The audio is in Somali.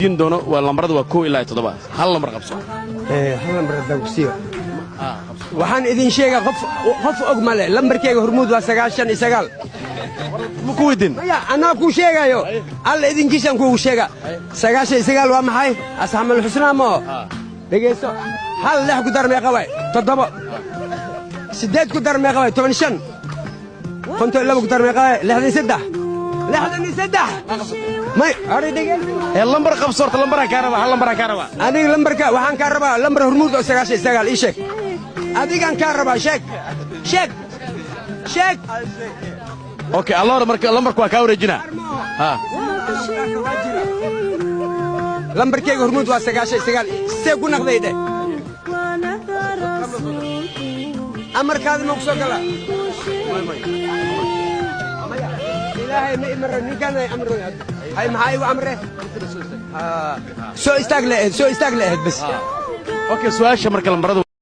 دين دونه واللمبرد وكو إلا تضبط هل لمبر قبصه هل لمبر الدوسية waxaan idin sheegaa qof og male lambarkeyga hormuud waa 99 ma ku weydin maya anaa ku sheegayo alla idinkiisan kuugu sheega 99 waa maxay asxaabul xusnaa ma dhageyso hal lix ku dar meeqa way 7 sideed ku dar meeqa way 15 konto laba ku dar meeqa way 63 may ari dhageyso lambar qabsoorta lambara ka raba hal lambara ka raba aniga lambarka waxaan ka rabaa lambar hormuud oo 99 ii sheeg adigan ka raba sheeg اوكي الله marka lambarku waa ka wareejina ha lambarkeyga hormuud waa 99 see ku naqdayde amarkaadi ma ku soo gala ilaahay ma imar ninkan ay amro hay maxay u amre soo istaag leeyahay bas اوكي su'aasha marka lambaradu